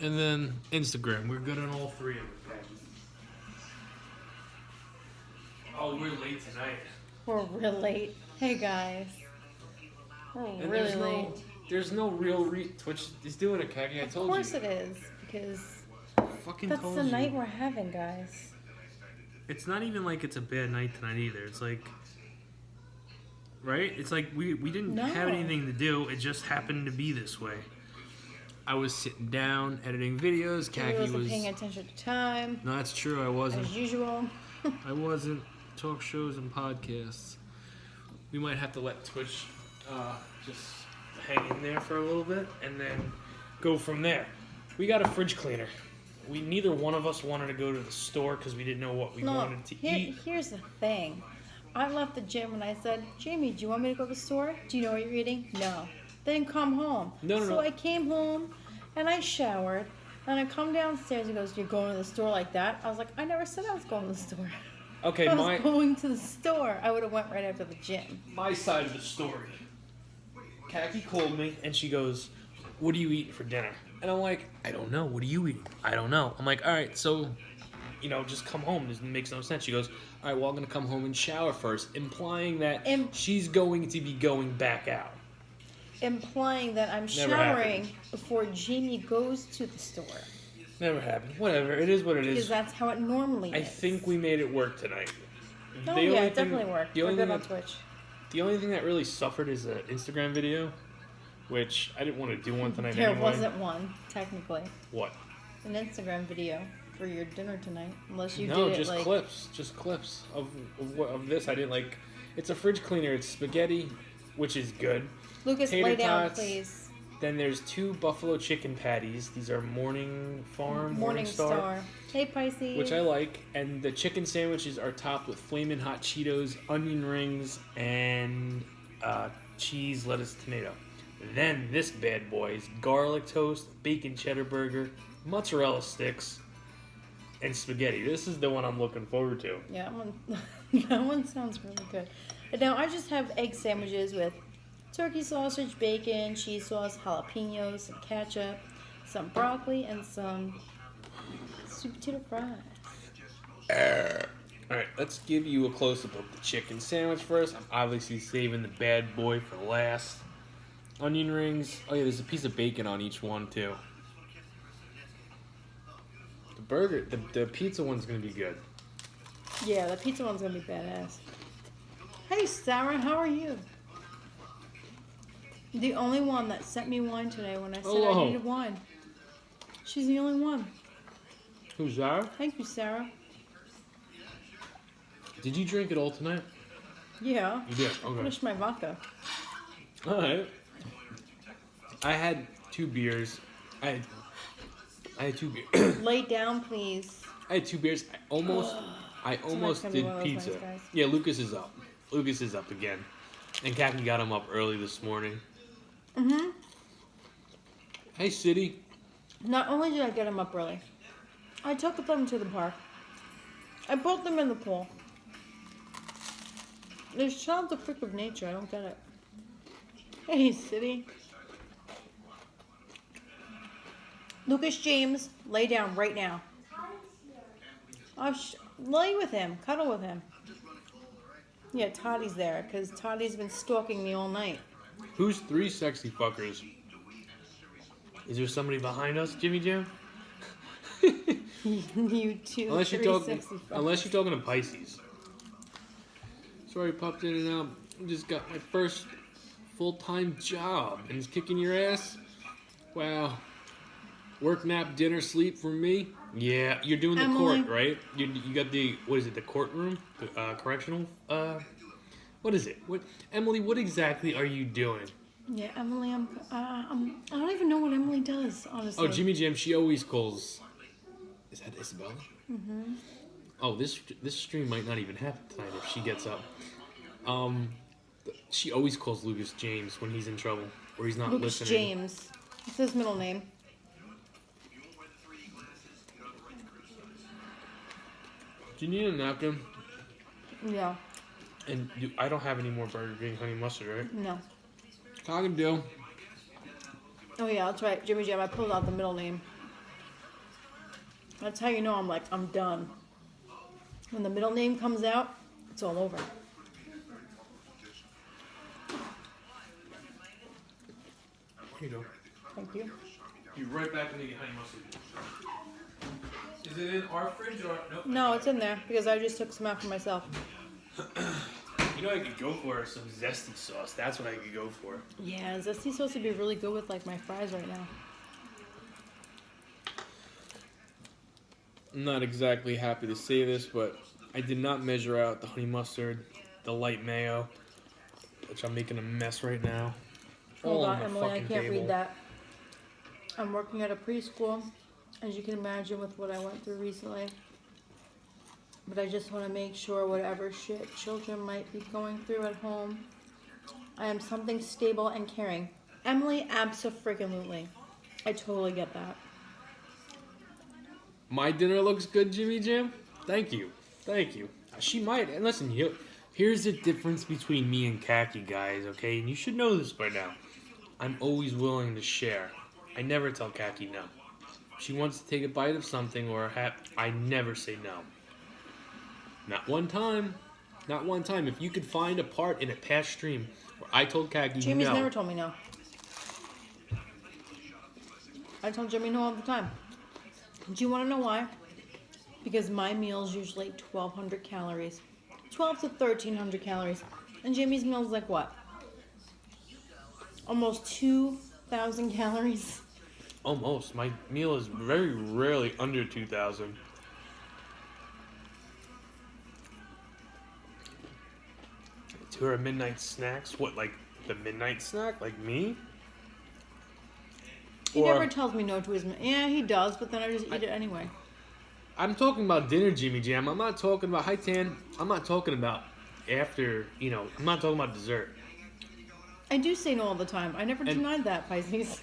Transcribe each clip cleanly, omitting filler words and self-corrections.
And then Instagram. We're good on all three of them. Oh, we're late tonight. We're real late. Hey guys. We're And really late. there's no real Twitch is doing it, Kagi. I told you. Of course it is, because Fucking that's told the you. night we're having, guys. It's not even like it's a bad night tonight either. It's like, right? It's like we didn't have anything to do. It just happened to be this way. I was sitting down editing videos. Kagi wasn't paying attention to time. No, that's true. I wasn't. As usual. I wasn't. Talk shows and podcasts. We might have to let Twitch just hang in there for a little bit and then go from there. We got a fridge cleaner. Neither one of us wanted to go to the store because we didn't know what we wanted to eat. Here's the thing. I left the gym and I said, Jamie, do you want me to go to the store? Do you know what you're eating? No. Then come home. So I came home and I showered. And I come downstairs and he goes, you're going to the store like that? I was like, I never said I was going to the store. Okay, I was going to the store. I would have went right after the gym. My side of the story. Kaki called me and she goes, what are you eating for dinner? And I'm like, I don't know. What are you eating? I don't know. I'm like, all right, so, just come home. This makes no sense. She goes, all right, well, I'm going to come home and shower first, implying that she's going to be going back out. Implying that I'm showering before Jamie goes to the store. Never happened. Whatever. It is what it is. Because that's how it normally is. I think we made it work tonight. Oh, yeah, it definitely worked. We're good on Twitch. The only thing that really suffered is an Instagram video, which I didn't want to do one tonight anyway. There wasn't one, technically. What? An Instagram video for your dinner tonight, unless you did it like... just clips of this. I didn't like... It's a fridge cleaner. It's spaghetti, which is good. Lucas, lay down, please. Then there's 2 buffalo chicken patties. These are Morning Star. Hey, Pisces. Which I like. And the chicken sandwiches are topped with flaming hot Cheetos, onion rings, and cheese, lettuce, tomato. Then this bad boy is garlic toast, bacon cheddar burger, mozzarella sticks, and spaghetti. This is the one I'm looking forward to. Yeah, that one sounds really good. And now I just have egg sandwiches with turkey sausage, bacon, cheese sauce, jalapenos, some ketchup, some broccoli, and some sweet potato fries. Alright, let's give you a close-up of the chicken sandwich first. I'm obviously saving the bad boy for last. Onion rings. Oh yeah, there's a piece of bacon on each one too. The burger, the pizza one's gonna be good. Yeah, the pizza one's gonna be badass. Hey Sarah, how are you? The only one that sent me wine today when I said I needed wine. She's the only one. Who's Sarah? Thank you, Sarah. Did you drink it all tonight? Yeah. You did? Okay. Finished my vodka. Alright. I had 2 beers. I had 2 beers. Lay down, please. I had 2 beers. I almost did pizza. Nice, yeah, Lucas is up. Lucas is up again. And Captain got him up early this morning. Mm-hmm. Hey, City. Not only did I get him up early, I took them to the park. I put them in the pool. This child's a freak of nature. I don't get it. Hey, City. Lucas James, lay down right now. Lay with him. Cuddle with him. Yeah, Toddy's there, because Toddy's been stalking me all night. Who's 3 sexy fuckers? Is there somebody behind us, Jimmy Jam? You two, unless sexy fuckers. Unless you're talking to Pisces. Sorry, popped in and out. I just got my first full-time job, and it's kicking your ass? Wow. Work, nap, dinner, sleep for me? Yeah, you're doing the court, right? You got the, what is it, the courtroom? The correctional? What is it? Emily, what exactly are you doing? Yeah, Emily, I don't even know what Emily does, honestly. Oh, Jimmy Jam, she always calls, is that Isabella? Mm-hmm. Oh, this stream might not even happen tonight if she gets up. She always calls Lucas James when he's in trouble, or he's not Lucas listening. James. It's his middle name. Do you need a napkin? Yeah. And I don't have any more Burger King honey mustard, right? No. Cock and do. Oh yeah, that's right. Jimmy Jam, I pulled out the middle name. That's how you know I'm done. When the middle name comes out, it's all over. Here you go. Thank you. You're right back into the honey mustard. Is it in our fridge or nope? No, it's in there because I just took some out for myself. You know what I could go for? Some zesty sauce. That's what I could go for. Yeah, zesty sauce would be really good with like my fries right now. I'm not exactly happy to say this, but I did not measure out the honey mustard, the light mayo, which I'm making a mess right now. Hold All on, the Emily, I fucking can't table. read that. I'm working at a preschool, as you can imagine with what I went through recently. But I just want to make sure whatever shit children might be going through at home, I am something stable and caring. Emily, abso-freaking-lutely. I totally get that. My dinner looks good, Jimmy Jam. Thank you. Thank you. She might. And listen, here's the difference between me and Khaki, guys, okay? And you should know this by now. I'm always willing to share. I never tell Khaki no. She wants to take a bite of something or a hat. I never say no. Not one time. Not one time. If you could find a part in a past stream where I told Khaki Jimmy's no. never told me no. I tell Jimmy no all the time. Do you want to know why? Because my meal's usually 1,200 calories. 12 to 1,300 calories. And Jimmy's meal's like what? Almost 2,000 calories. Almost. My meal is very rarely under 2,000. To her midnight snacks? What, like the midnight snack? Like me? He never tells me no to his meal. Yeah, he does, but then I just eat it anyway. I'm talking about dinner, Jimmy Jam. I'm not talking about, hi Tan, I'm not talking about after, I'm not talking about dessert. I do say no all the time. I never denied that, Pisces.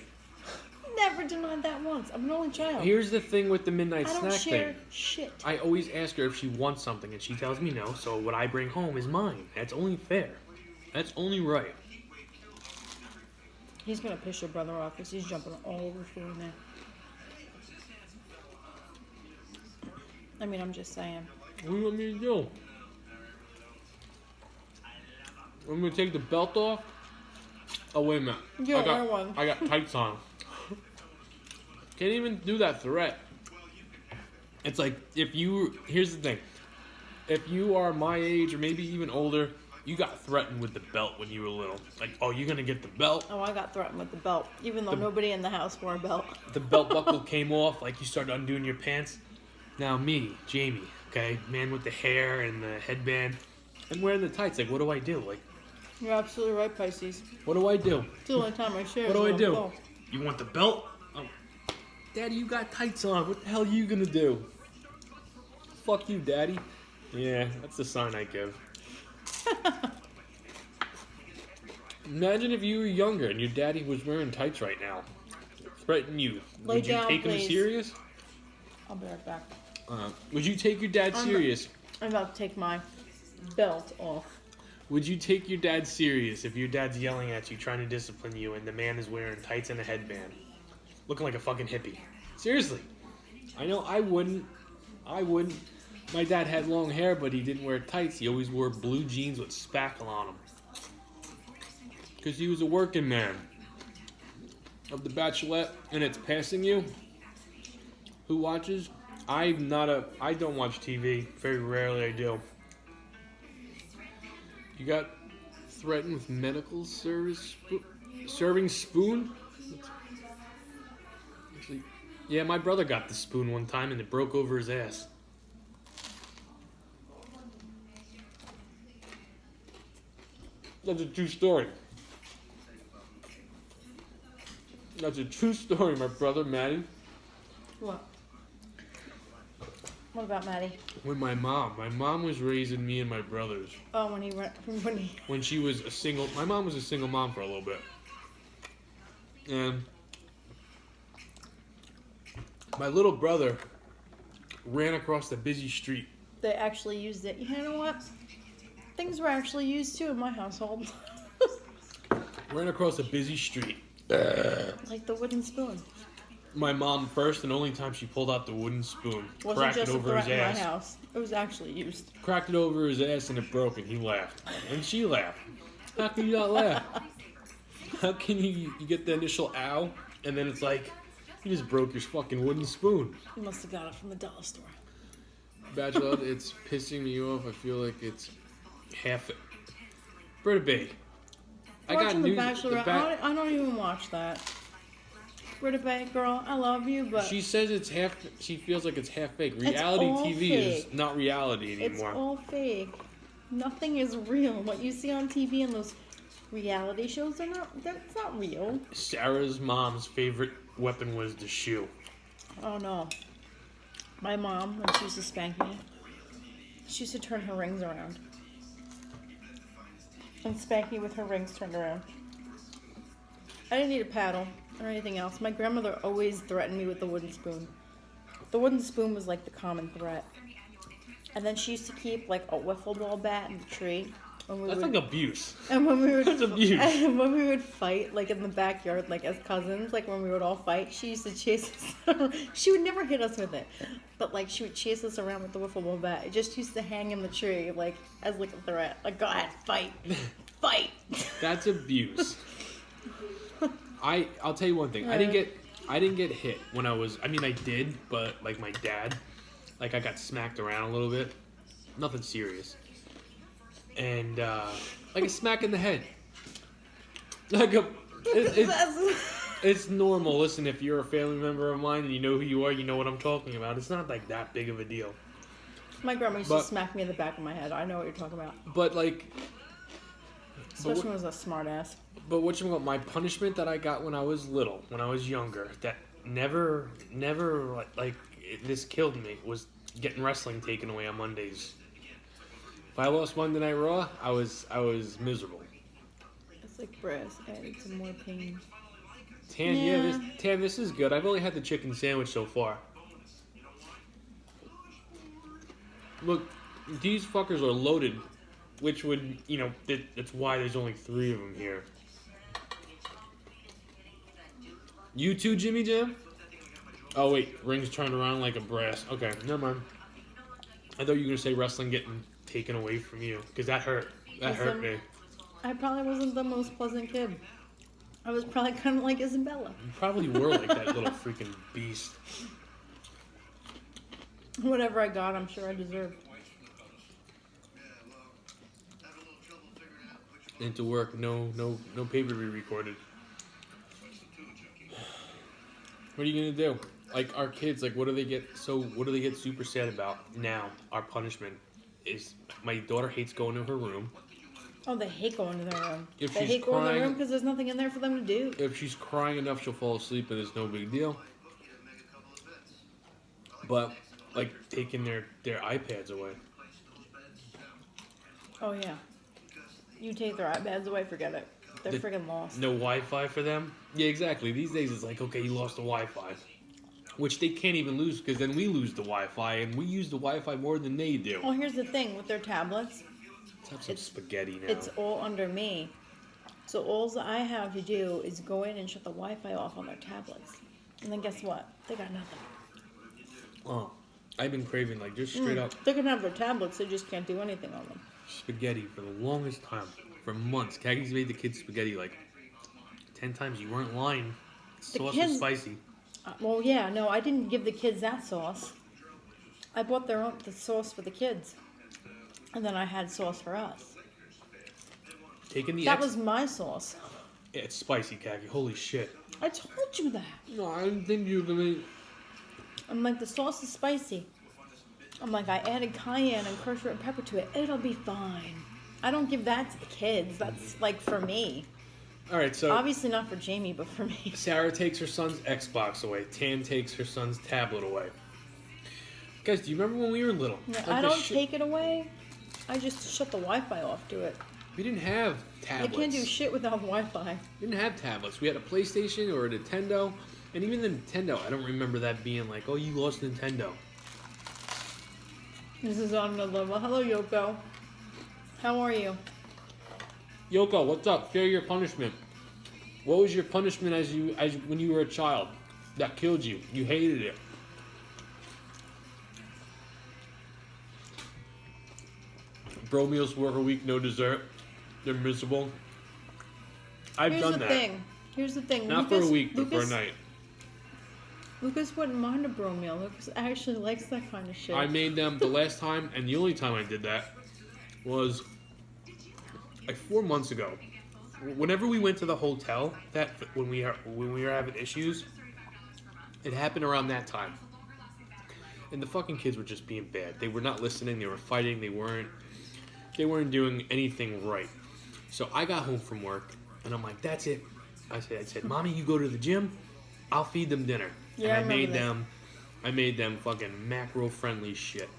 Never denied that once. I'm an only child. Here's the thing with the midnight I don't snack share thing. shit. I always ask her if she wants something, and she tells me no, so what I bring home is mine. That's only fair. That's only right. He's gonna piss your brother off because he's jumping all over food now. I mean, I'm just saying. What do you want me to do? I'm gonna take the belt off. Oh, wait a minute. You don't wear one. I got tights on. Can't even do that threat. It's like, here's the thing. If you are my age or maybe even older, you got threatened with the belt when you were little. Like, oh, you're gonna get the belt? Oh, I got threatened with the belt, even though nobody in the house wore a belt. The belt buckle came off, like you started undoing your pants. Now me, Jamie, okay, man with the hair and the headband, and wearing the tights. Like, what do I do? Like, You're absolutely right, Pisces. what do I do? It's the only time I share. What do I do? Oh. You want the belt? Oh. Daddy, you got tights on. What the hell are you gonna do? Fuck you, Daddy. Yeah, that's the sign I give. Imagine if you were younger and your daddy was wearing tights right now. Threaten you. Lay Would you down, take him please. serious? I'll be right back. Would you take your dad serious? I'm about to take my belt off. Would you take your dad serious if your dad's yelling at you, trying to discipline you, and the man is wearing tights and a headband? Looking like a fucking hippie. Seriously. I know I wouldn't. I wouldn't. My dad had long hair, but he didn't wear tights. He always wore blue jeans with spackle on them. Because he was a working man. Of The Bachelorette, and it's passing you. Who watches? I don't watch TV. Very rarely I do. You got threatened with medical service serving spoon? Actually, yeah, my brother got the spoon one time and it broke over his ass. That's a true story. That's a true story, my brother, Maddie. What? What about Maddie? With my mom was raising me and my brothers. Oh, When she was my mom was a single mom for a little bit. And my little brother ran across the busy street. They actually used it. You know what? Things were actually used too in my household. Ran across a busy street. Like the wooden spoon. my mom first and only time she pulled out the wooden spoon, Wasn't cracked it just a over his threat in my ass, house. It was actually used. cracked it over his ass, and it broke, and he laughed, and she laughed. How can you not laugh? How can you get the initial ow, and then it's like you just broke your fucking wooden spoon? You must have got it from the dollar store. Bachelor, it's pissing me off. I feel like it's half it. Britta B. Watching The Bachelor, I don't even watch that. Britta Bay, girl, I love you, but she says it's half. She feels like it's half fake. Reality TV fake. is not reality anymore. It's all fake. Nothing is real. What you see on TV and those reality shows are not. That's not real. Sarah's mom's favorite weapon was the shoe. Oh no. My mom, when she used to spank me, she used to turn her rings around and spank me with her rings turned around. I didn't need a paddle or anything else. My grandmother always threatened me with the wooden spoon. The wooden spoon was like the common threat. And then she used to keep like a wiffle ball bat in the tree. That's like abuse. And when we would That's abuse. And when we would fight, like in the backyard, like as cousins, like when we would all fight, she used to chase us. She would never hit us with it, but like she would chase us around with the wiffle ball bat. It just used to hang in the tree, like as like a threat. Like, go ahead, fight, fight. That's abuse. I'll tell you one thing. I didn't get hit when I was. I mean, I did, but like my dad, like I got smacked around a little bit. Nothing serious. And like a smack in the head. Like it's normal. Listen, if you're a family member of mine and you know who you are, you know what I'm talking about. It's not like that big of a deal. My grandma used to smack me in the back of my head. I know what you're talking about. But like, especially when I was a smart ass. But my punishment that I got when I was little, when I was younger, that never like this killed me, was getting wrestling taken away on Mondays. If I lost Monday Night Raw, I was miserable. It's like brass added some more pain. This is good. I've only had the chicken sandwich so far. Look, these fuckers are loaded, which would, that's why there's only 3 of them here. You too, Jimmy Jam? Oh wait, rings turned around like a brass. Okay, never mind. I thought you were gonna say wrestling getting taken away from you, because that hurt. That hurt me. I probably wasn't the most pleasant kid. I was probably kind of like Isabella. You probably were like that little freaking beast. Whatever I got, I'm sure I deserved. Into work, no paper to be recorded. What are you gonna do? Like our kids, like what do they get super sad about now? Our punishment is my daughter hates going to her room. Oh, they hate going to their room. If they hate going to their room because there's nothing in there for them to do. If she's crying enough, she'll fall asleep and it's no big deal. But like taking their iPads away. Oh yeah. You take their iPads away, forget it. They're freaking lost. No Wi-Fi for them? Yeah, exactly. These days it's like, okay, you lost the Wi-Fi. Which they can't even lose because then we lose the Wi-Fi and we use the Wi-Fi more than they do. Well, here's the thing with their tablets. Let's have some spaghetti now. It's all under me. So all I have to do is go in and shut the Wi-Fi off on their tablets. And then guess what? They got nothing. Oh, I've been craving like just straight up. They can have their tablets, they just can't do anything on them. Spaghetti for the longest time. For months. Caggie's made the kids spaghetti like 10 times. You weren't lying. Sauce was spicy. Well, yeah, no, I didn't give the kids that sauce. I bought the sauce for the kids. And then I had sauce for us. That was my sauce. Yeah, it's spicy, Caggie. Holy shit. I told you that. No, I didn't think you were gonna... I'm like, the sauce is spicy. I'm like, I added cayenne and crushed red pepper to it. It'll be fine. I don't give that to the kids. That's like for me. All right, so obviously not for Jamie, but for me. Sarah takes her son's Xbox away. Tan takes her son's tablet away. Guys, do you remember when we were little? No, I don't take it away. I just shut the Wi-Fi off to it. We didn't have tablets. You can't do shit without Wi-Fi. We didn't have tablets. We had a PlayStation or a Nintendo. And even the Nintendo, I don't remember that being like, oh, you lost Nintendo. This is on another level. Hello, Yoko. How are you? Yoko, what's up? Share your punishment. What was your punishment as when you were a child? that killed you. You hated it. Bro meals for a week, no dessert. They're miserable. I've done that. Here's the thing. Not for a week, but for a night. Lucas wouldn't mind a bro meal. Lucas actually likes that kind of shit. I made them the last time, and the only time I did that was like 4 months ago. Whenever we went to the hotel, when we were having issues, it happened around that time. And the fucking kids were just being bad. They were not listening. They were fighting. They weren't doing anything right. So I got home from work, and I'm like, that's it. I said, Mommy, you go to the gym. I'll feed them dinner. Yeah, and I made them fucking macro-friendly shit.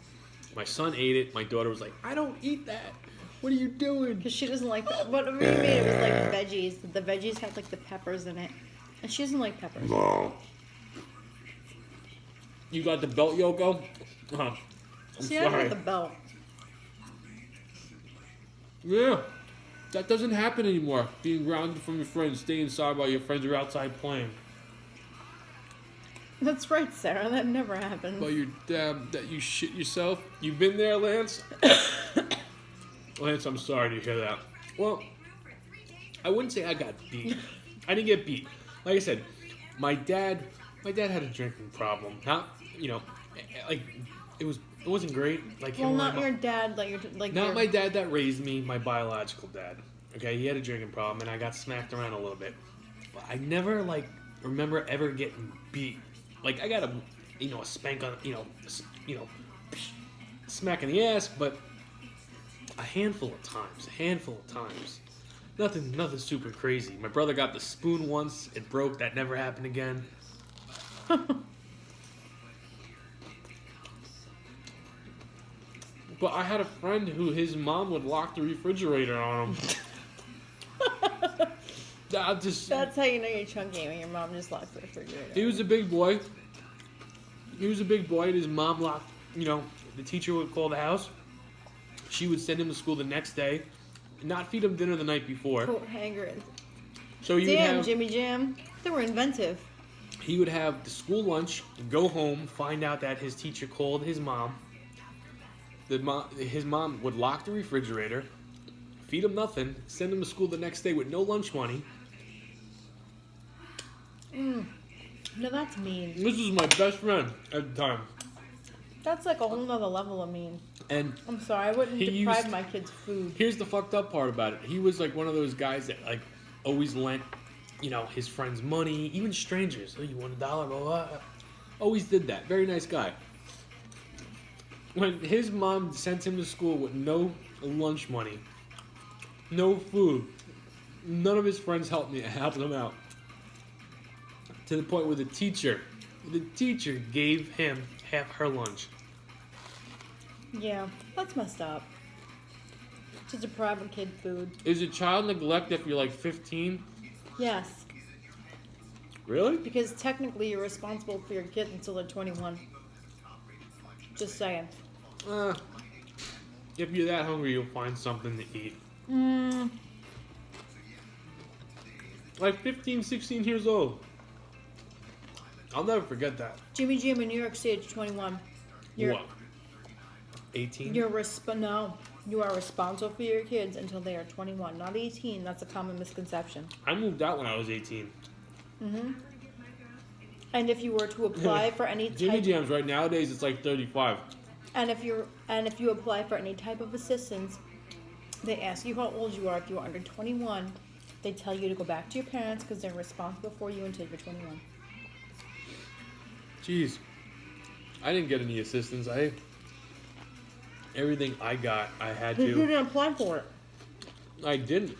My son ate it. My daughter was like, I don't eat that. What are you doing? Because she doesn't like that. Whatever you made, it was like veggies. The veggies had like the peppers in it. And she doesn't like peppers. No. You got the belt, Yoko? I'm See, sorry. I got the belt. Yeah. That doesn't happen anymore. Being grounded from your friends, staying inside while your friends are outside playing. That's right, Sarah. That never happens. While your dad, that you shit yourself. You've been there, Lance? Lance, I'm sorry to hear that. Well, I wouldn't say I got beat. I didn't get beat. Like I said, my dad had a drinking problem. Not, like it wasn't great. Like well, not your dad, not my dad that raised me, my biological dad. Okay, he had a drinking problem, and I got smacked around a little bit. But I never remember ever getting beat. Like I got a spank on, smack in the ass, but a handful of times. Nothing super crazy. My brother got the spoon once. It broke. That never happened again. But I had a friend who his mom would lock the refrigerator on him. That's how you know you're chunky, when your mom just locks the refrigerator. He was a big boy. And his mom locked, the teacher would call the house. She would send him to school the next day, and not feed him dinner the night before. Coat hanger. So Jimmy Jam. They were inventive. He would have the school lunch, go home, find out that his teacher called his mom. His mom would lock the refrigerator, feed him nothing, send him to school the next day with no lunch money. No, that's mean. This was my best friend at the time. That's like a whole nother level of mean. And I'm sorry, I wouldn't deprive my kids food. Here's the fucked up part about it. He was like one of those guys that like always lent, his friends money, even strangers. Oh, you want $1? Blah, blah, blah. Always did that. Very nice guy. When his mom sent him to school with no lunch money, no food, none of his friends helped him out. To the point where the teacher gave him half her lunch. Yeah, that's messed up. To deprive a kid food. Is it child neglect if you're like 15? Yes. Really? Because technically you're responsible for your kid until they're 21. Just saying. If you're that hungry, you'll find something to eat. Like 15, 16 years old. I'll never forget that. Jimmy Jam in New York State, 21. What? 18? You are responsible for your kids until they are 21, not 18. That's a common misconception. I moved out when I was 18. And if you were to apply for any type... Jimmy Jams right nowadays, it's like 35. And if you apply for any type of assistance, they ask you how old you are. If you are under 21, they tell you to go back to your parents because they're responsible for you until you're 21. Jeez. I didn't get any assistance. Everything I got, I had to... You didn't apply for it. I didn't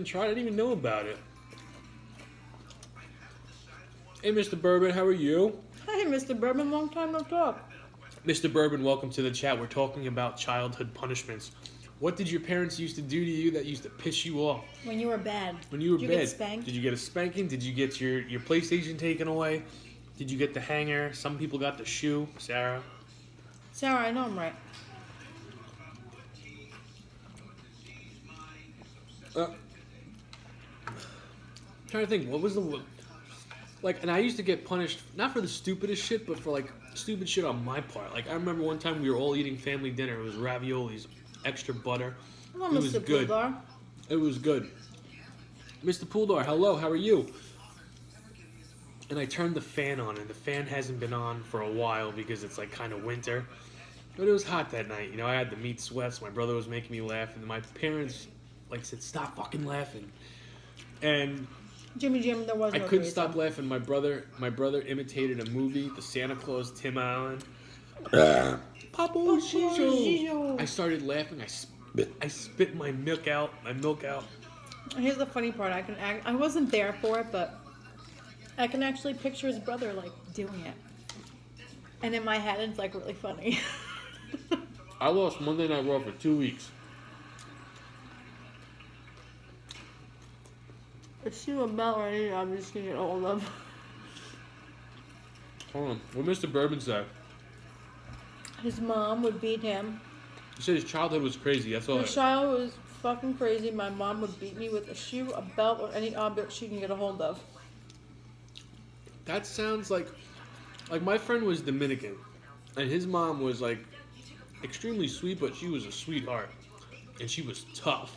try. I didn't even know about it. Hey, Mr. Bourbon, how are you? Hey, Mr. Bourbon, long time no talk. Mr. Bourbon, welcome to the chat. We're talking about childhood punishments. What did your parents used to do to you that used to piss you off? When you were bad. When you were bad. Did you get spanked? Did you get a spanking? Did you get your PlayStation taken away? Did you get the hanger? Some people got the shoe. Sarah, I know I'm right. trying to think. What was the... Like, and I used to get punished not for the stupidest shit, but for like stupid shit on my part. Like, I remember one time we were all eating family dinner. It was raviolis, extra butter. Hello, It was Mr. good. Pooldar. It was good. Mr. Pooldar, hello, how are you? And I turned the fan on, and the fan hasn't been on for a while because it's like kind of winter. But it was hot that night. You know, I had the meat sweats. My brother was making me laugh, and my parents like said, "Stop fucking laughing." And Jimmy Jim, there was I no couldn't threesome. stop laughing. My brother imitated a movie, the Santa Claus, Tim Allen. Papa Shijo. I started laughing. I spit my milk out. Here's the funny part. I wasn't there for it, but I can actually picture his brother like doing it. And in my head, it's like really funny. I lost Monday Night Raw for 2 weeks. Is she a belt or anything? I'm just gonna get hold of. Hold on. What Mr. Bourbon say? His mom would beat him. He said his childhood was crazy. That's all. His child was fucking crazy. My mom would beat me with a shoe, a belt, or any object she can get a hold of. That sounds like my friend was Dominican, and his mom was like extremely sweet, but she was a sweetheart, and she was tough.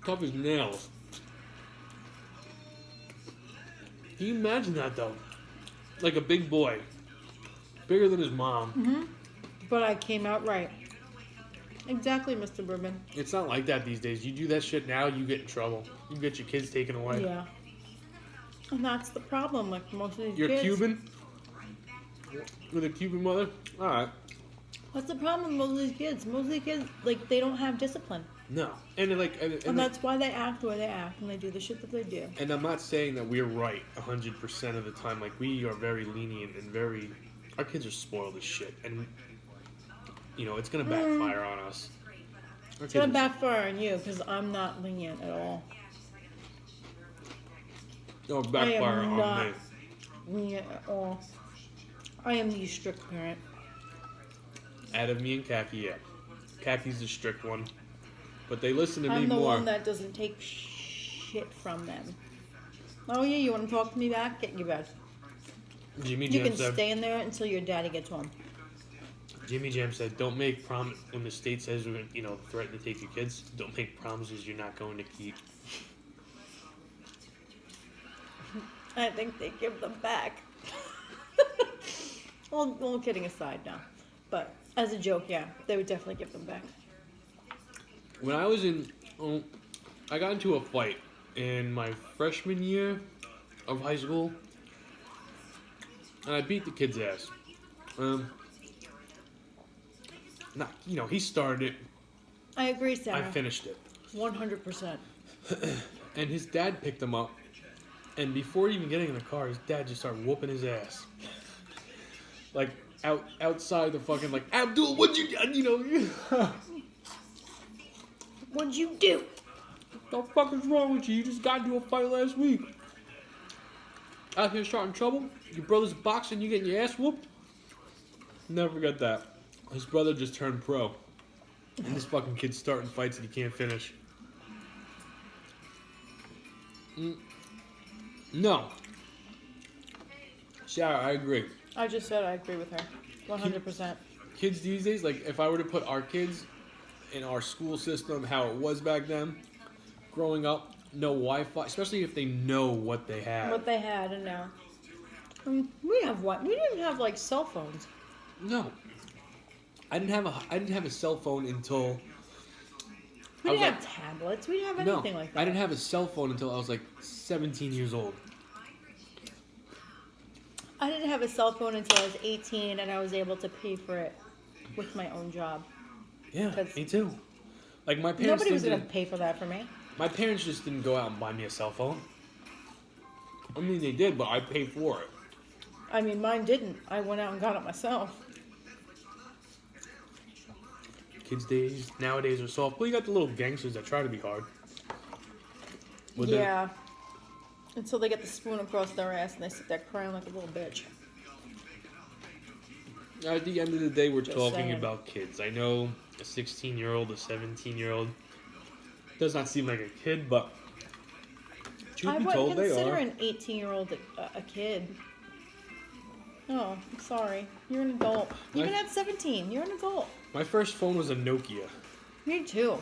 Tough as nails. Can you imagine that though? Like a big boy, bigger than his mom. Mm-hmm. But I came out right. Exactly, Mr. Bourbon. It's not like that these days. You do that shit now, you get in trouble. You get your kids taken away. Yeah. And that's the problem, like most of these You're kids. Cuban? With a Cuban mother? Alright. What's the problem with most of these kids? Most of these kids, like, they don't have discipline. No. And And that's why they act the way they act, and they do the shit that they do. And I'm not saying that we're right 100% of the time. Like, we are very lenient and very... Our kids are spoiled as shit. And, you know, it's going to backfire on us. It's going to backfire on you, because I'm not lenient at all. No, backfire I am on not me. lenient at all. I am the strict parent. Out of me and Khaki, yeah. Khaki's the strict one. But they listen to me I'm the more. one that doesn't take shit from them. Oh yeah, you want to talk to me back? Get in your bed. Jimmy You Jam can said, stay in there until your daddy gets home. Jimmy Jam said, don't make promise when the state says we're going to, you know, threaten to take your kids. Don't make promises you're not going to keep. I think they give them back. All kidding aside now. But as a joke, yeah, they would definitely give them back. When I was I got into a fight in my freshman year of high school, and I beat the kid's ass. He started it. I agree, Sarah. I finished it. 100%. And his dad picked him up, and before even getting in the car, his dad just started whooping his ass. Like, outside the fucking, like, Abdul, what'd you do? You know. What'd you do? What the fuck is wrong with you? You just got into a fight last week. Out here starting trouble? Your brother's boxing, you getting your ass whooped? Never forget that. His brother just turned pro. And this fucking kid's starting fights that he can't finish. No. Sarah, I agree. I just said I agree with her. 100%. Kids these days, like, if I were to put our kids in our school system, how it was back then, growing up, no Wi-Fi, especially if they know what they have. What they had and now. We have what? We didn't have like cell phones. No. I didn't have a cell phone until We didn't have tablets. We didn't have anything like that. I didn't have a cell phone until I was like 17 years old. I didn't have a cell phone until I was 18 and I was able to pay for it with my own job. Yeah, 'Cause me too. Like my parents Nobody was going to didn't- pay for that for me. My parents just didn't go out and buy me a cell phone. I mean, they did, but I paid for it. I mean, mine didn't. I went out and got it myself. Kids nowadays are soft. Well, you got the little gangsters that try to be hard. But Yeah. Until they get the spoon across their ass and they sit there crying like a little bitch. At the end of the day, we're Just talking saying. about kids. I know a 16-year-old, a 17-year-old does not seem like a kid, but Truth I be wouldn't told, they consider are. an 18-year-old a kid. Oh, I'm sorry. You're an adult. Even at 17, you're an adult. My first phone was a Nokia. Me too.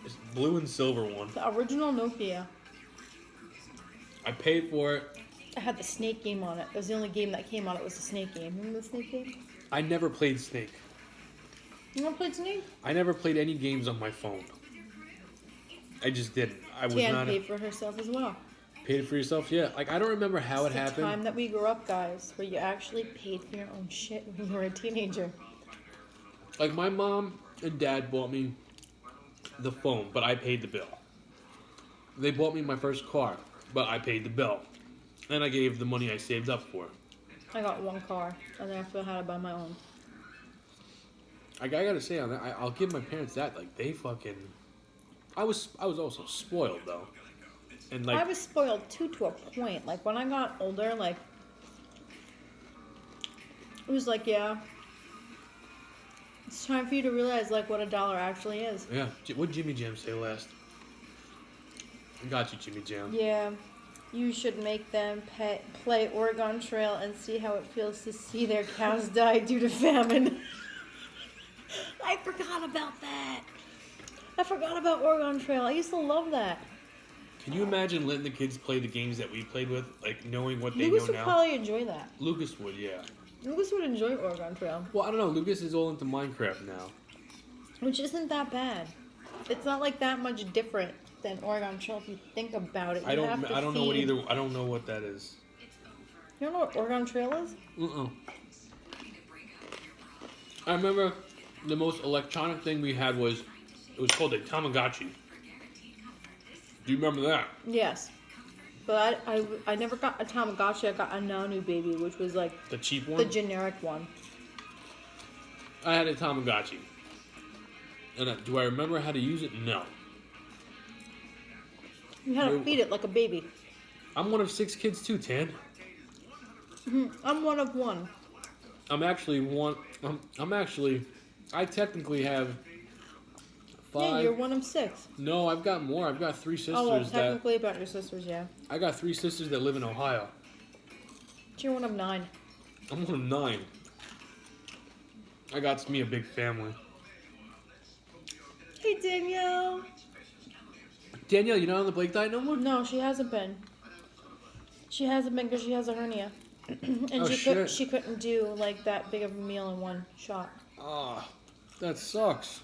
It's blue and silver one. The original Nokia. I paid for it. I had the Snake game on it. It was the only game that came on it was the Snake game. Remember the Snake game? I never played Snake. You never played Snake? I never played any games on my phone. I just didn't. I was Jan not. paid for herself as well. Paid it for yourself? Yeah. Like, I don't remember how It's it the happened. time that we grew up, guys, where you actually paid for your own shit when you were a teenager. Like, my mom and dad bought me the phone, but I paid the bill. They bought me my first car, but I paid the bill. And I gave the money I saved up for it. I got one car, and then I had to buy my own. I gotta say on that, I'll give my parents that. Like, they fucking. I was also spoiled though, and like I was spoiled too to a point. Like when I got older, like it was like, yeah, it's time for you to realize like what a dollar actually is. yeah. What did Jimmy Jam say last? I got you, Jimmy Jam. Yeah, you should make them play Oregon Trail and see how it feels to see their cows die due to famine. I forgot about that. I forgot about Oregon Trail. I used to love that. Can you imagine letting the kids play the games that we played with, like knowing what they Lucas know would now? probably enjoy that. Lucas would, yeah. Lucas would enjoy Oregon Trail. Well, I don't know. Lucas is all into Minecraft now. Which isn't that bad. It's not like that much different than Oregon Trail if you think about it. I don't know what either. I don't know what that is. You don't know what Oregon Trail is? I remember the most electronic thing we had was called a Tamagotchi. Do you remember that? Yes. But I never got a Tamagotchi. I got a Nanu Baby, which was like The cheap one? the generic one. I had a Tamagotchi. And do I remember how to use it? No. You had to feed it like a baby. I'm one of 6 kids too, Tan. I'm one of one. I'm actually one. I technically have 5. Yeah, you're one of 6. No, I've got more. I've got 3 sisters Oh, well, technically about your sisters, yeah. I got 3 sisters that live in Ohio. You're one of 9. I'm one of 9. I got me a big family. Hey, Danielle. Danielle, you not on the Blake diet no more? No, she hasn't been. She hasn't been because she has a hernia. And Oh, shit. she couldn't do like that big of a meal in one shot. Ah, that sucks.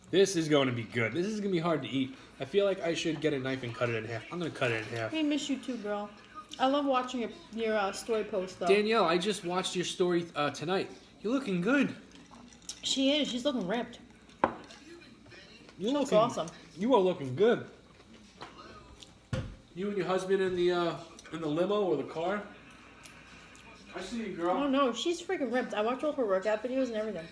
This is going to be good. This is going to be hard to eat. I feel like I should get a knife and cut it in half. I'm going to cut it in half. I miss you too, girl. I love watching your story post, though. Danielle, I just watched your story tonight. You're looking good. She is. She's looking ripped. You Looks awesome. You are looking good. You and your husband in the limo or the car. I see you, girl. Oh no, she's freaking ripped. I watch all her workout videos and everything.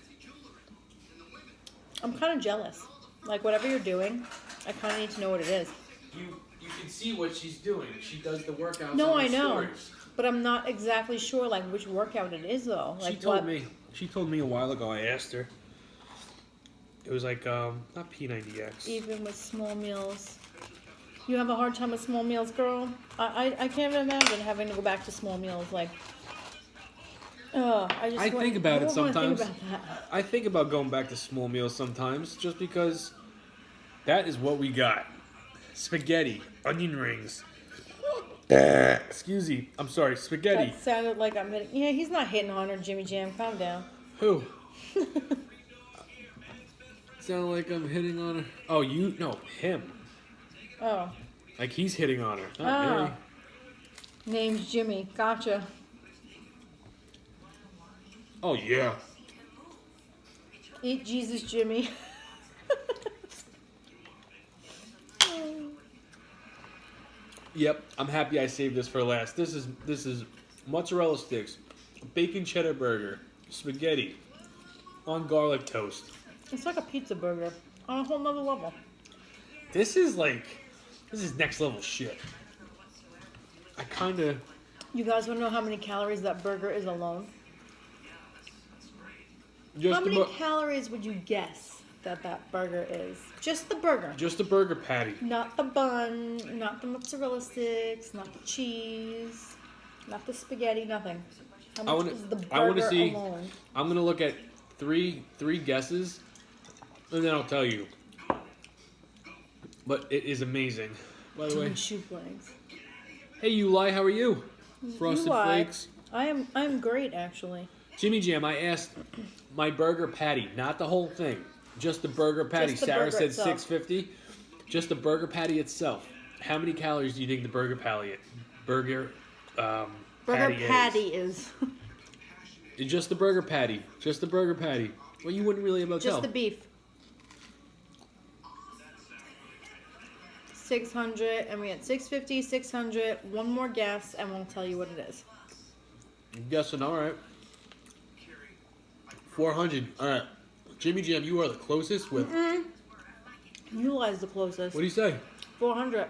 I'm kind of jealous. Like whatever you're doing, I kind of need to know what it is. You can see what she's doing. She does the workouts. No, on her I know, stories. but I'm not exactly sure like which workout it is though. Like She told what? me. She told me a while ago. I asked her. It was like not P90X. Even with small meals, you have a hard time with small meals, girl. I can't imagine having to go back to small meals. Like, I think about it sometimes. Think about that. I think about going back to small meals sometimes, just because that is what we got: spaghetti, onion rings. Excuse me. I'm sorry, spaghetti. That sounded like I'm hitting. Yeah, he's not hitting on her, Jimmy Jam. Calm down. Who? Sound like I'm hitting on her. Oh, him. Oh. Like he's hitting on her. Not me. Name's Jimmy. Gotcha. Oh yeah. Eat Jesus, Jimmy. Yep, I'm happy I saved this for last. This is mozzarella sticks, bacon cheddar burger, spaghetti, on garlic toast. It's like a pizza burger on a whole nother level. This is next level shit. I kind of. You guys want to know how many calories that burger is alone? How many calories would you guess? that burger is. Just the burger. Just a burger patty. Not the bun, not the mozzarella sticks, not the cheese, not the spaghetti, nothing. How much is the burger alone? I'm gonna look at three guesses, and then I'll tell you. But it is amazing. By the way, Shoe flags. hey Eli, how are you? Frosted Eli, Flakes. I'm great actually. Jimmy Jam, I asked my burger patty, not the whole thing, just the burger patty. Just the Sarah burger said itself. 650. Just the burger patty itself. How many calories do you think the burger patty is. Just the burger patty. Just the burger patty. Well, you wouldn't really about Just tell. the beef. 600, and we had 650, 600. One more guess, and we'll tell you what it is. I'm guessing, all right. 400. All right. Jimmy Jam, you are the closest with. Eli's the closest. What do you say? 400.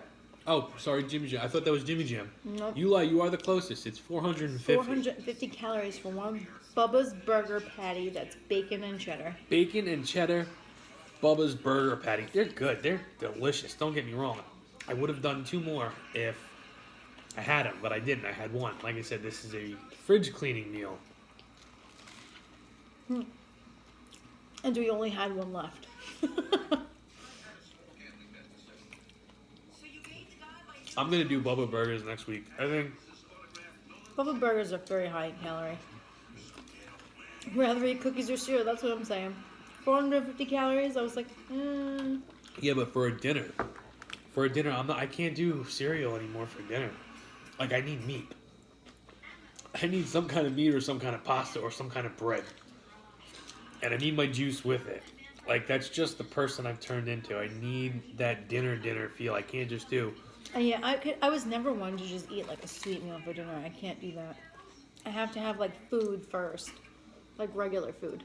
Oh, sorry, Jimmy Jam. I thought that was Jimmy Jam. Nope. Eli, you are the closest. It's 450. 450 calories for one Bubba's burger patty that's bacon and cheddar. Bacon and cheddar, Bubba's burger patty. They're good. They're delicious. Don't get me wrong. I would have done 2 more if I had them, but I didn't. I had 1. Like I said, this is a fridge cleaning meal. And we only had 1 left. I'm going to do Bubba burgers next week. I think Bubba burgers are very high in calorie. Rather eat cookies or cereal, that's what I'm saying. 450 calories, I was like, yeah, but for a dinner, I can't do cereal anymore for dinner. Like, I need meat. I need some kind of meat or some kind of pasta or some kind of bread. And I need my juice with it. Like, that's just the person I've turned into. I need that dinner feel. I can't just do. yeah, I was never one to just eat like a sweet meal for dinner. I can't do that. I have to have like food first. Like regular food.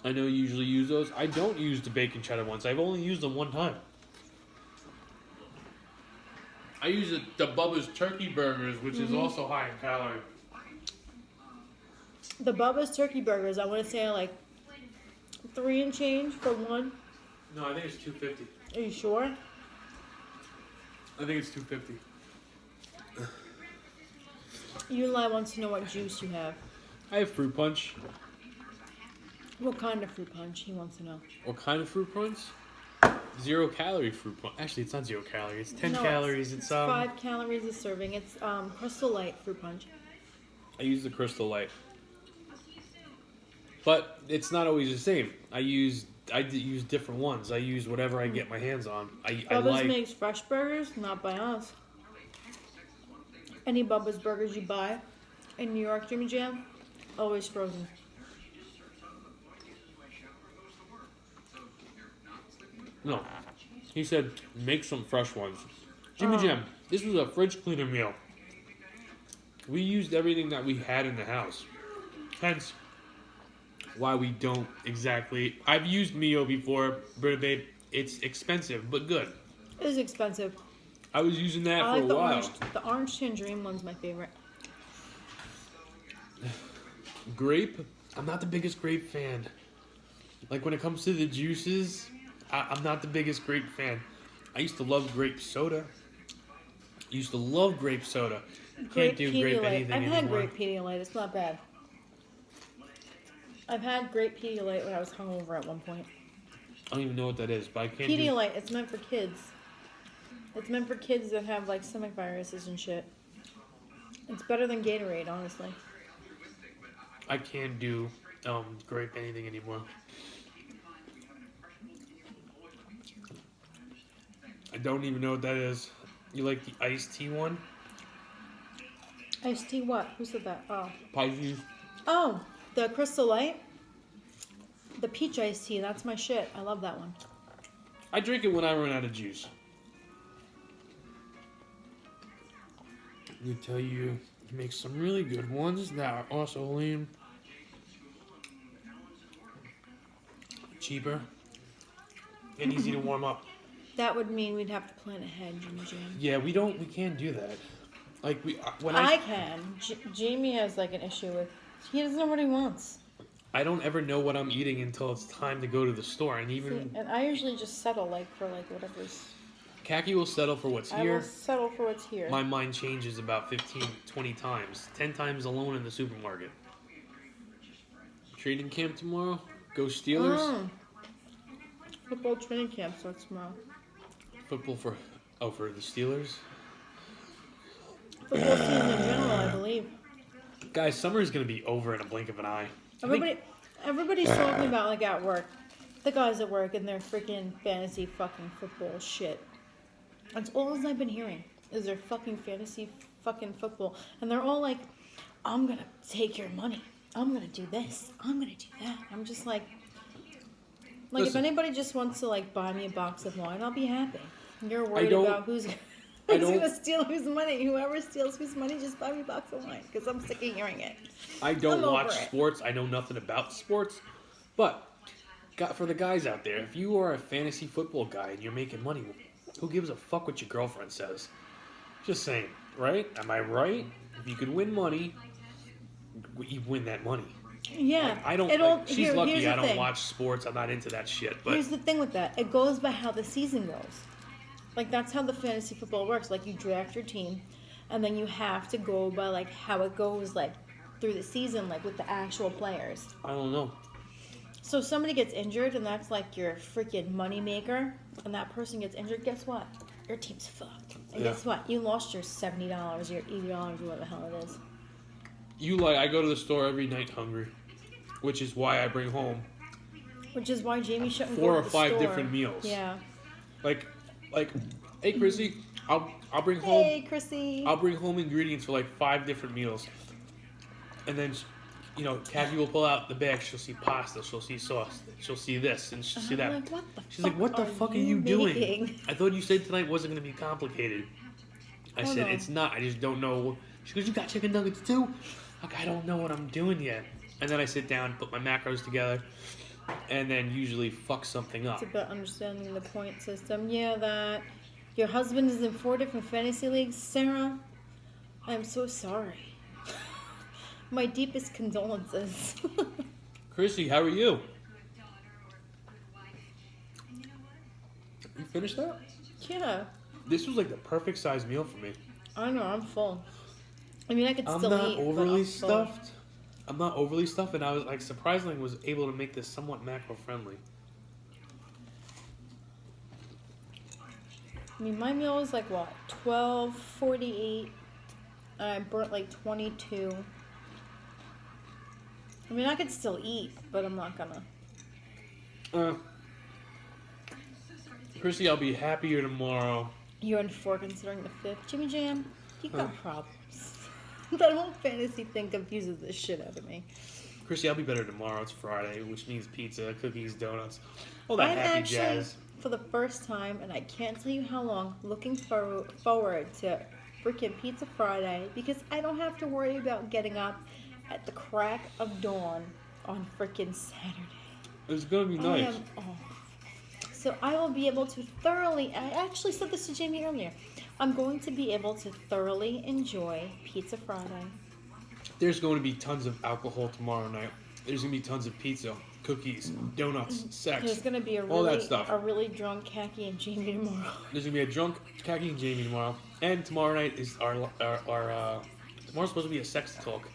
I know you usually use those. I don't use the bacon cheddar ones. I've only used them 1 time. I use the Bubba's turkey burgers, which is also high in calorie. The Bubba's turkey burgers, I want to say like 3 and change for one. No, I think it's 250. Are you sure? I think it's 250. Eli wants to know what juice you have. I have fruit punch. What kind of fruit punch? He wants to know. What kind of fruit punch? 0 calorie fruit punch. Actually, it's not 0 calorie. It's 10 calories. It's 5 calories a serving. It's Crystal Light fruit punch. I use the Crystal Light, but it's not always the same. I use different ones. I use whatever I get my hands on. I Bubba's like. makes fresh burgers, not by us. Any Bubba's burgers you buy in New York, Jimmy Jam, always frozen. No, he said make some fresh ones. Jimmy Jam, this was a fridge cleaner meal. We used everything that we had in the house. Hence, why we don't exactly. I've used Mio before, but babe, it's expensive but good. It is expensive. I was using that I for like a while. the orange tangerine one's my favorite. Grape, I'm not the biggest grape fan. Like when it comes to the juices, I'm not the biggest grape fan. I used to love grape soda. Can't do grape anything I've had anymore. grape Pedialyte. It's not bad. I've had grape Pedialyte when I was hungover at one point. I don't even know what that is, but I can't do. Pedialyte, it's meant for kids. It's meant for kids that have like stomach viruses and shit. It's better than Gatorade, honestly. I can't do grape anything anymore. I don't even know what that is. You like the iced tea one? Iced tea what? Who said that? Oh. Pisces. Oh, the Crystal Light? The peach iced tea, that's my shit. I love that one. I drink it when I run out of juice. Let me tell you, make some really good ones that are also lean. Cheaper. And easy to warm up. That would mean we'd have to plan ahead, Jimmy Jam. Yeah, we can't do that. Like when I can. Jamie has like an issue with. He doesn't know what he wants. I don't ever know what I'm eating until it's time to go to the store. And even See, and I usually just settle for whatever's. Khaki will settle for what's I here. will settle for what's here. My mind changes about 15, 20 times. 10 times alone in the supermarket. Training camp tomorrow. Go Steelers. Football training camp starts tomorrow. Football for the Steelers. Football season in general, I believe. Guys, summer is going to be over in a blink of an eye. Everybody's talking about, like, at work. The guys at work and their freaking fantasy fucking football shit. That's all I've been hearing is their fucking fantasy fucking football. And they're all like, I'm going to take your money. I'm going to do this. I'm going to do that. I'm just like Listen, if anybody just wants to, like, buy me a box of wine, I'll be happy. You're worried about who's going to steal whose money. Whoever steals whose money, just buy me a box of wine. Because I'm sick of hearing it. I don't watch sports. I know nothing about sports. But for the guys out there, if you are a fantasy football guy and you're making money, who gives a fuck what your girlfriend says? Just saying, right? Am I right? If you can win money, you win that money. Yeah. Like, I don't. She's lucky I don't watch sports. I'm not into that shit. But here's the thing with that. It goes by how the season goes. Like, that's how the fantasy football works. Like, you draft your team, and then you have to go by, like, how it goes, like, through the season, like, with the actual players. I don't know. So if somebody gets injured, and that's, like, your freaking money maker, and that person gets injured, guess what? Your team's fucked. And guess what? You lost your $70, your $80, or whatever the hell it is. I go to the store every night hungry, which is why I bring home. Which is why Jamie shouldn't 4 go or to the 5 store. different meals. Yeah. Like, hey Chrissy, I'll bring home. Hey Chrissy. I'll bring home ingredients for like 5 different meals, and then, Kathy will pull out the bag. She'll see pasta. She'll see sauce. She'll see this and she'll see that. Like, what the She's like, "What the fuck are you making? doing? I thought you said tonight wasn't going to be complicated." I said, "It's not. I just don't know." She goes, "You got chicken nuggets too?" Like, I don't know what I'm doing yet. And then I sit down, put my macros together, and then usually fuck something up. It's about understanding the point system. Yeah, that your husband is in 4 different fantasy leagues. Sarah, I'm so sorry. My deepest condolences. Chrissy, how are you? You finished that? Yeah. This was like the perfect size meal for me. I know, I'm full. I mean, I could still eat. I'm not overly full. stuffed. I'm not overly stuffed, and I was surprisingly was able to make this somewhat macro friendly. I mean, my meal was like what, $12.48. I burnt like 22. I mean, I could still eat, but I'm not gonna. Chrissy, I'll be happier tomorrow. You're in 4 considering the 5th. Jimmy Jam, you got problems. That whole fantasy thing confuses the shit out of me. Chrissy, I'll be better tomorrow. It's Friday, which means pizza, cookies, donuts, all that I'm happy actually, jazz. for the first time, and I can't tell you how long, looking forward to freaking Pizza Friday because I don't have to worry about getting up at the crack of dawn on freaking Saturday. It's gonna be nice. I am off. So I will be able to thoroughly, I actually said this to Jamie earlier, I'm going to be able to thoroughly enjoy Pizza Friday. There's going to be tons of alcohol tomorrow night. There's going to be tons of pizza, cookies, donuts, sex, There's going to be all that stuff. A really drunk Khaki and Jamie tomorrow. There's going to be a drunk Khaki and Jamie tomorrow. And tomorrow night is our tomorrow's supposed to be a sex talk.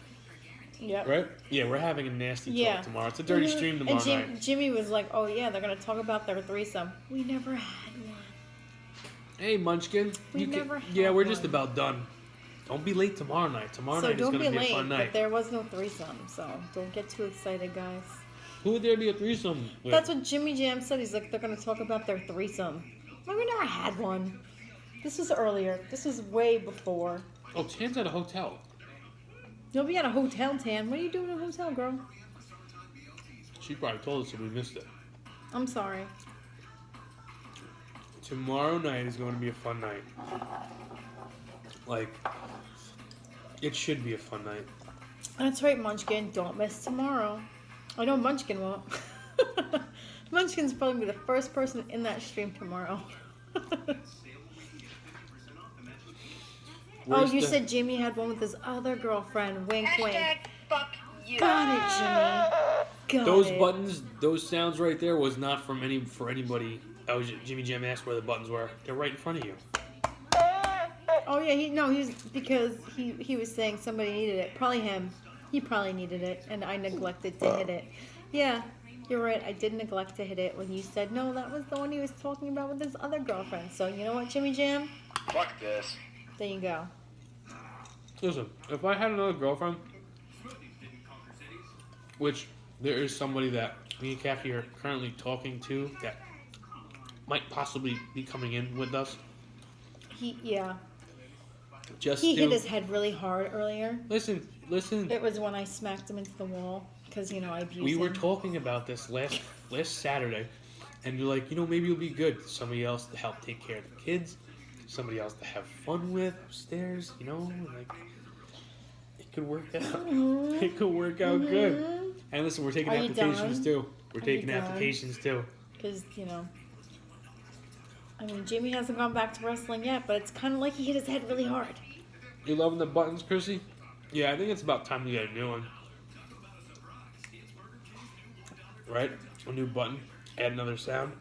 Yep. Right? Yeah, we're having a nasty talk tomorrow. It's a dirty stream tomorrow night. Jimmy was like, oh yeah, they're going to talk about their threesome. We never had one. Hey, Munchkin. We're just about done. Don't be late tomorrow night. Tomorrow night is going to be a fun night. But there was no threesome, so don't get too excited, guys. Who would there be a threesome with? That's what Jimmy Jam said. He's like, they're going to talk about their threesome. Well, we never had one. This was earlier. This was way before. Oh, Tan's at a hotel. You'll be at a hotel, Tan. What are you doing at a hotel, girl? She probably told us and we missed it. I'm sorry. Tomorrow night is going to be a fun night. Like, it should be a fun night. That's right, Munchkin. Don't miss tomorrow. I know Munchkin won't. Munchkin's probably the first person in that stream tomorrow. You said Jamie had one with his other girlfriend. Wink, wink. Fuck you. Got it, Jimmy. Got Those it. buttons, those sounds right there was not for anybody. Jimmy Jam asked where the buttons were. They're right in front of you. Oh yeah, he's because he was saying somebody needed it. Probably him. He probably needed it, and I neglected to hit it. Yeah, you're right. I did neglect to hit it when you said no. That was the one he was talking about with his other girlfriend. So you know what, Jimmy Jam? Fuck this. There you go. Listen, if I had another girlfriend, which there is somebody that me and Kathy are currently talking to that might possibly be coming in with us. He Just hit to his head really hard earlier. listen. It was when I smacked him into the wall because I abused We him. were talking about this last Saturday, and you're like, maybe it'll be good. Somebody else to help take care of the kids, somebody else to have fun with upstairs. Like it could work out. Mm-hmm. It could work out good. And listen, we're taking Are you applications done? too. We're Are you taking done? applications too. Because Jamie hasn't gone back to wrestling yet, but it's kind of like he hit his head really hard. You loving the buttons, Chrissy? Yeah, I think it's about time to get a new one. Right? A new button. Add another sound.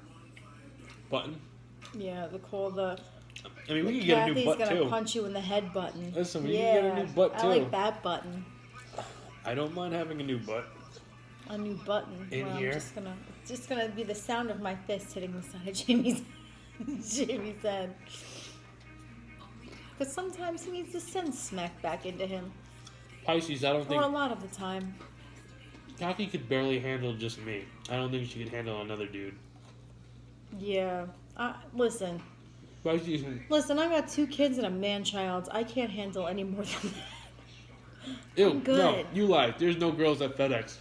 Button. Yeah, we could get a new butt gonna too. punch you in the head button. Listen, we can get a new butt I too. like that button. I don't mind having a new butt. A new button. In Well, here? It's just gonna be the sound of my fist hitting the side of Jamie's head. But sometimes he needs to send smack back into him. Pisces, I don't Or a think lot of the time. Kathy could barely handle just me. I don't think she could handle another dude. Yeah. Listen, Pisces, I got 2 kids and a man-child. I can't handle any more than that. ew, I'm good. no, you lied. There's no girls at FedEx.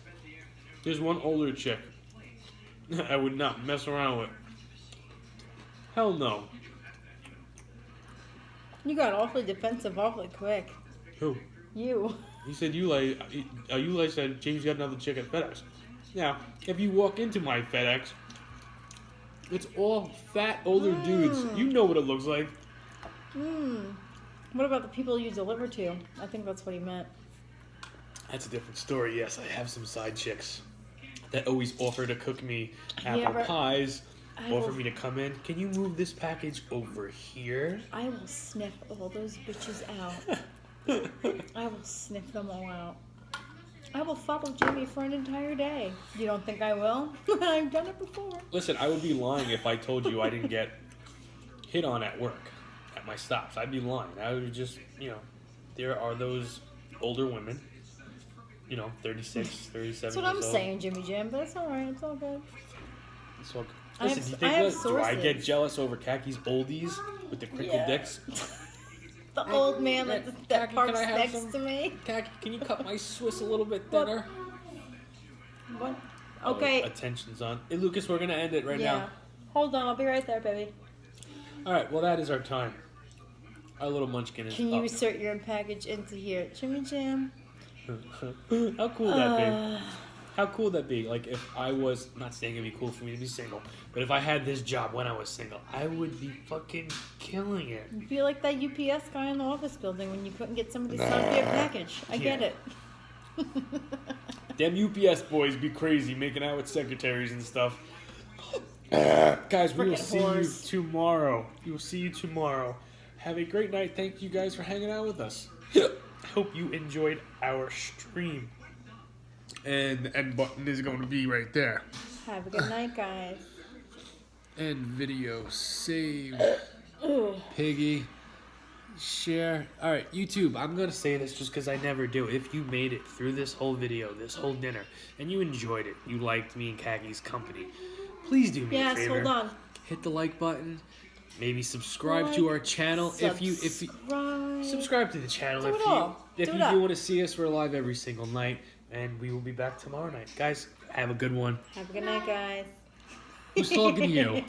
There's one older chick. I would not mess around with. Hell no. You got awfully defensive awfully quick. Who? You. He said you said James got another chick at FedEx. Now, if you walk into my FedEx, it's all fat older dudes. You know what it looks like. What about the people you deliver to? I think that's what he meant. That's a different story. Yes, I have some side chicks that always offer to cook me apple Yeah, but pies, I offer will- me to come in. Can you move this package over here? I will sniff all those bitches out. I will sniff them all out. I will follow Jimmy for an entire day. You don't think I will? I've done it before. Listen, I would be lying if I told you I didn't get hit on at work, at my stops. I'd be lying. I would just, there are those older women, 36, 37 That's what I'm years old. saying, Jimmy Jim, but it's alright. It's all good. It's all good. I Listen, have- do you think I have do I get sources. jealous over Kaki's oldies with the crinkled Yeah. dicks? The old man Hey, that Kaki, parks can I have next some? to me. Kaki, can you cut my Swiss a little bit thinner? What? Oh, Okay. attention's on. Hey, Lucas, we're going to end it right Yeah. Hold on, I'll be right there, baby. now. All right, well, that is our time. Our little munchkin is Can you up. insert your package into here? Jimmy Jam? How cool would that be? How cool would that be? Like, if I was, not saying it'd be cool for me to be single, but if I had this job when I was single, I would be fucking killing it. You'd be like that UPS guy in the office building when you couldn't get somebody to sign for your package. I get it. Them UPS boys be crazy making out with secretaries and stuff. Guys, we will Frickin' see whores. you tomorrow. We will see you tomorrow. Have a great night. Thank you guys for hanging out with us. Hope you enjoyed our stream. And the end button is going to be right there. Have a good night, guys. End video. Save. Ugh. Piggy. Share. Alright, YouTube, I'm going to say this just because I never do. If you made it through this whole video, this whole dinner, and you enjoyed it, you liked me and Kaki's company, please do me a Yes, favor. hold on. Hit the like button. Maybe subscribe to our channel. If you subscribe to the channel. Do if it you all. if Do you it up. do want to see us, we're live every single night, and we will be back tomorrow night. Guys, have a good one. Have a good night, guys. Who's talking to you?